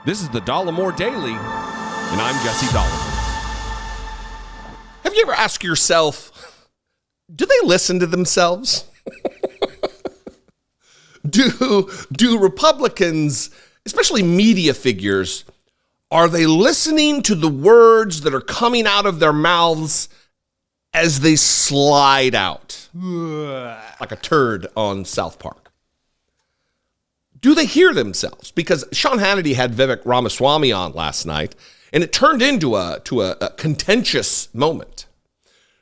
This is the Dollemore Daily, and I'm Jesse Dollemore. Have you ever asked yourself, do they listen to themselves? Do Republicans, especially media figures, are they listening to the words that are coming out of their mouths as they slide out like a turd on South Park? Do they hear themselves? Because Sean Hannity had Vivek Ramaswamy on last night, and it turned into a contentious moment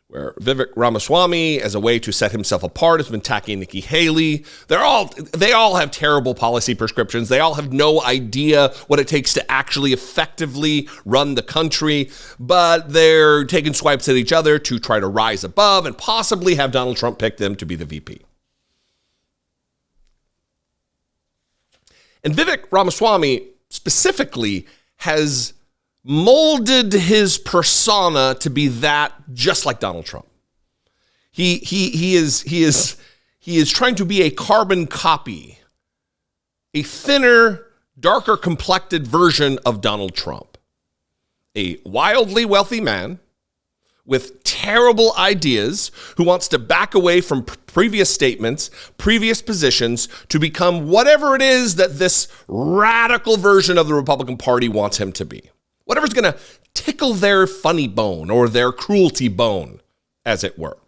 where Vivek Ramaswamy, as a way to set himself apart, has been attacking Nikki Haley. They all have terrible policy prescriptions. They all have no idea what it takes to actually effectively run the country, but they're taking swipes at each other to try to rise above and possibly have Donald Trump pick them to be the VP. And Vivek Ramaswamy specifically has molded his persona to be that just like Donald Trump. He is trying to be a carbon copy, a thinner, darker complected version of Donald Trump. A wildly wealthy man with terrible ideas who wants to back away from previous statements, previous positions to become whatever it is that this radical version of the Republican Party wants him to be. Whatever's going to tickle their funny bone or their cruelty bone, as it were.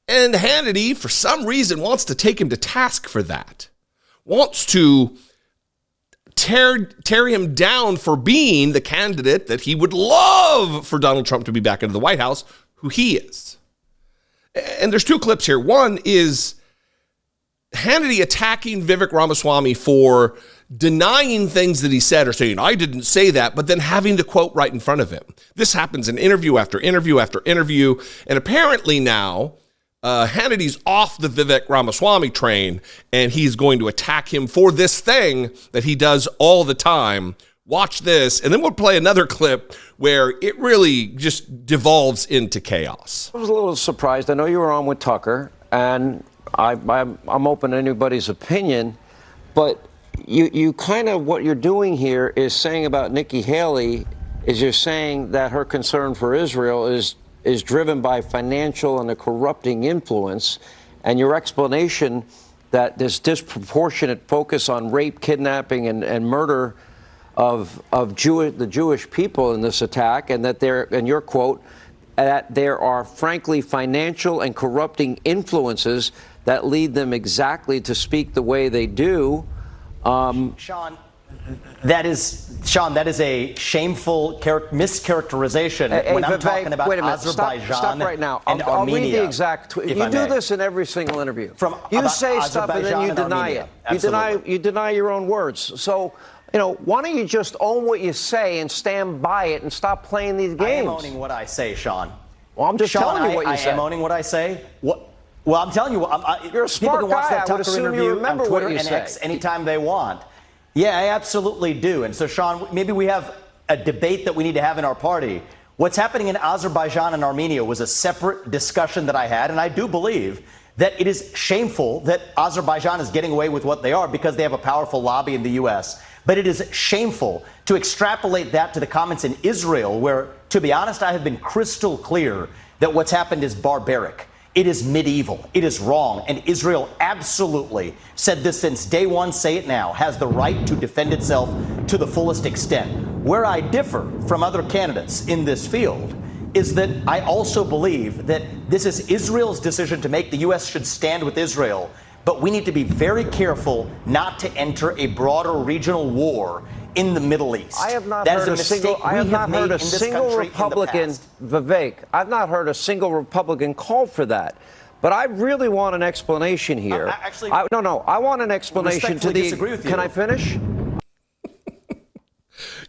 And Hannity, for some reason, wants to take him to task for that. Wants to tear him down for being the candidate that he would love for Donald Trump to be back into the White House, who he is. And there's two clips here. One is Hannity attacking Vivek Ramaswamy for denying things that he said or saying, I didn't say that, but then having the quote right in front of him. This happens in interview after interview after interview. And apparently now, Hannity's off the Vivek Ramaswamy train, and he's going to attack him for this thing that he does all the time. Watch this, and then we'll play another clip where it really just devolves into chaos. I was a little surprised. I know you were on with Tucker, and I'm open to anybody's opinion, but you kind of, what you're doing here is saying about Nikki Haley is you're saying that her concern for Israel is driven by financial and a corrupting influence, and your explanation that this disproportionate focus on rape, kidnapping, and murder of the Jewish people in this attack, and that and your quote, that there are frankly financial and corrupting influences that lead them exactly to speak the way they do. Sean, that is a shameful mischaracterization when I'm talking about Azerbaijan. Stop right now. And I'll Armenia. read the exact tweet. You do this in every single interview. You say stuff and then you deny it. You deny your own words. So, why don't you just own what you say and stand by it and stop playing these games? I am owning what I say, Sean. Well, I'm just telling you what you say. I am owning what I say. Well, I'm telling you, you're a smart people can watch guy. that I would Tucker assume interview you remember on Twitter what you and say. X anytime they want. Yeah, I absolutely do. And so, Sean, maybe we have a debate that we need to have in our party. What's happening in Azerbaijan and Armenia was a separate discussion that I had, and I do believe that it is shameful that Azerbaijan is getting away with what they are because they have a powerful lobby in the U.S. But it is shameful to extrapolate that to the comments in Israel, where, to be honest, I have been crystal clear that what's happened is barbaric. It is medieval. It is wrong. And Israel absolutely said this since day one, say it now, has the right to defend itself to the fullest extent. Where I differ from other candidates in this field is that I also believe that this is Israel's decision to make. The U.S. should stand with Israel. But we need to be very careful not to enter a broader regional war in the Middle East. I have not heard a single Republican, Vivek, I've not heard a single Republican call for that. But I really want an explanation here. I want an explanation to the. Disagree with you. Can I finish?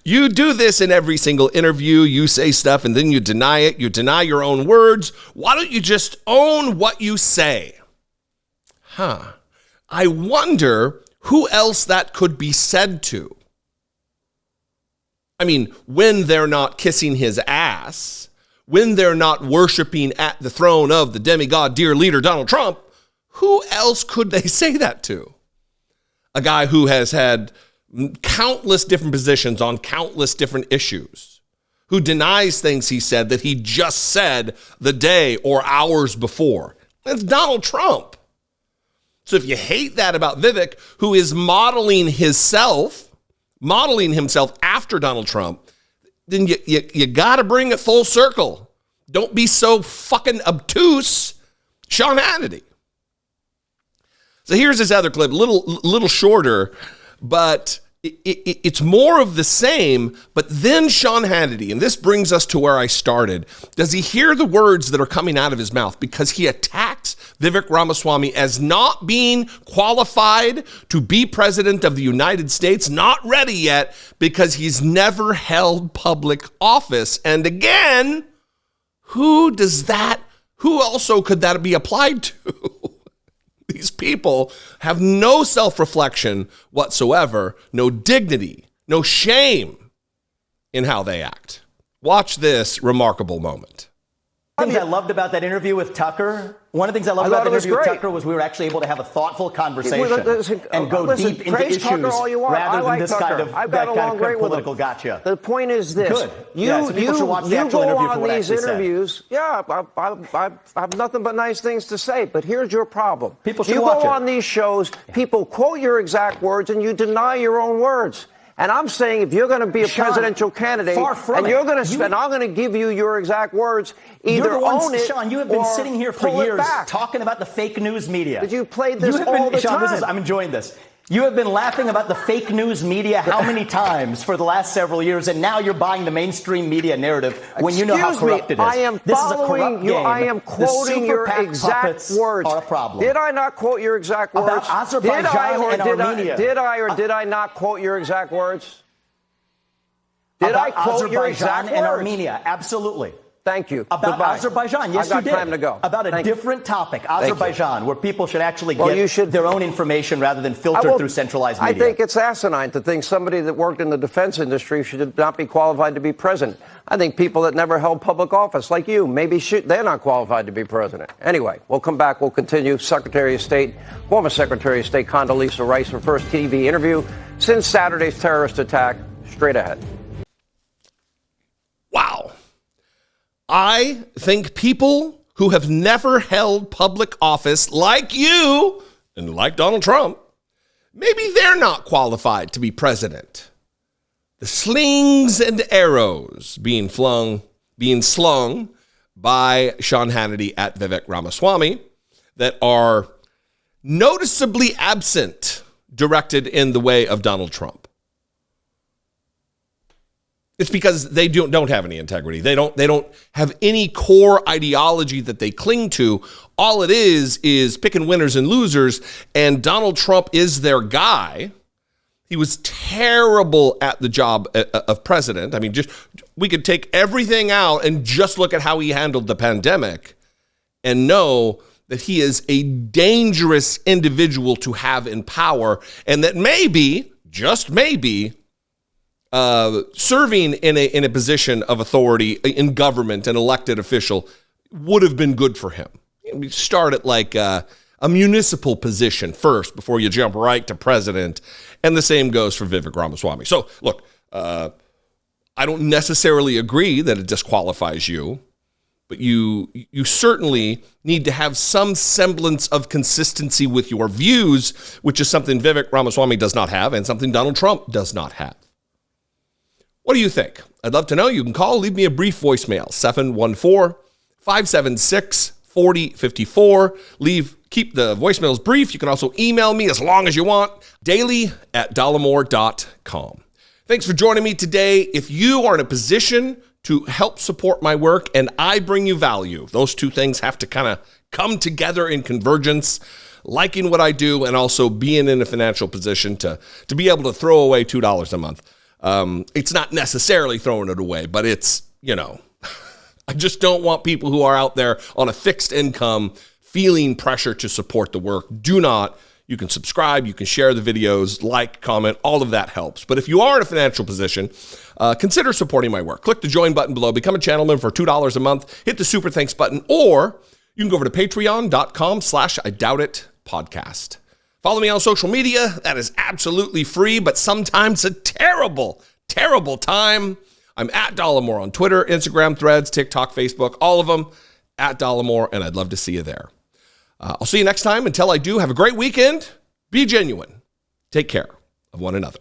You do this in every single interview. You say stuff and then you deny it. You deny your own words. Why don't you just own what you say? I wonder who else that could be said to. I mean, when they're not kissing his ass, when they're not worshiping at the throne of the demigod dear leader Donald Trump, who else could they say that to? A guy who has had countless different positions on countless different issues, who denies things he said that he just said the day or hours before. That's Donald Trump. So if you hate that about Vivek, who is modeling himself after Donald Trump, then you got to bring it full circle. Don't be so fucking obtuse, Sean Hannity. So here's this other clip, little shorter, but it's more of the same. But then Sean Hannity, and this brings us to where I started, does he hear the words that are coming out of his mouth? Because he attacks Vivek Ramaswamy as not being qualified to be president of the United States, not ready yet, because he's never held public office. And again, who also could that be applied to? These people have no self-reflection whatsoever, no dignity, no shame in how they act. Watch this remarkable moment. One of the things I loved about that interview with Tucker, was we were actually able to have a thoughtful conversation and go deep into issues rather than this kind of political gotcha. The point is this. Good. You should watch the actual interview for what I actually interviews. Said. Yeah, I have nothing but nice things to say, but here's your problem. People should watch it. You go on these shows, people quote your exact words, and you deny your own words. And I'm saying if you're going to be a presidential candidate and you're going to spend, I'm going to give you your exact words, either own it Sean, you have been sitting here for years talking about the fake news media. But you played this all the time. I'm enjoying this. You have been laughing about the fake news media how many times for the last several years, and now you're buying the mainstream media narrative when you know how corrupt it is. I am following you. I am quoting your exact words. Are a problem. Did I not quote your exact words? About Azerbaijan and Armenia. Did I or did I not quote your exact words? Did I quote your exact words? And Armenia, absolutely. Thank you. About Azerbaijan, yes, you did. Time to go. About a different topic, Azerbaijan, where people should actually get their own information rather than filter through centralized media. I think it's asinine to think somebody that worked in the defense industry should not be qualified to be president. I think people that never held public office, like you, they're not qualified to be president. Anyway, we'll come back. We'll continue. Secretary of State, former Secretary of State Condoleezza Rice, her first TV interview since Saturday's terrorist attack. Straight ahead. Wow. I think people who have never held public office like you and like Donald Trump, maybe they're not qualified to be president. The slings and arrows being slung by Sean Hannity at Vivek Ramaswamy that are noticeably absent directed in the way of Donald Trump. It's because they don't have any integrity. They don't have any core ideology that they cling to. All it is picking winners and losers, and Donald Trump is their guy. He was terrible at the job of president. I mean, we could take everything out and just look at how he handled the pandemic and know that he is a dangerous individual to have in power, and that maybe, just maybe, serving in a position of authority in government, an elected official, would have been good for him. You start at like a municipal position first before you jump right to president, and the same goes for Vivek Ramaswamy. So, look, I don't necessarily agree that it disqualifies you, but you certainly need to have some semblance of consistency with your views, which is something Vivek Ramaswamy does not have and something Donald Trump does not have. What do you think? I'd love to know. You can call, leave me a brief voicemail, 714-576-4054. Keep the voicemails brief. You can also email me as long as you want, daily@dollemore.com. Thanks for joining me today. If you are in a position to help support my work and I bring you value, those two things have to kind of come together in convergence, liking what I do and also being in a financial position to be able to throw away $2 a month. It's not necessarily throwing it away, but it's, I just don't want people who are out there on a fixed income feeling pressure to support the work. Do not. You can subscribe, you can share the videos, like, comment, all of that helps. But if you are in a financial position, consider supporting my work. Click the join button below, become a channel member for $2 a month, hit the super thanks button, or you can go over to patreon.com/I doubt it podcast. Follow me on social media. That is absolutely free, but sometimes a terrible, terrible time. I'm at Dollemore on Twitter, Instagram, Threads, TikTok, Facebook, all of them at Dollemore, and I'd love to see you there. I'll see you next time. Until I do, have a great weekend. Be genuine. Take care of one another.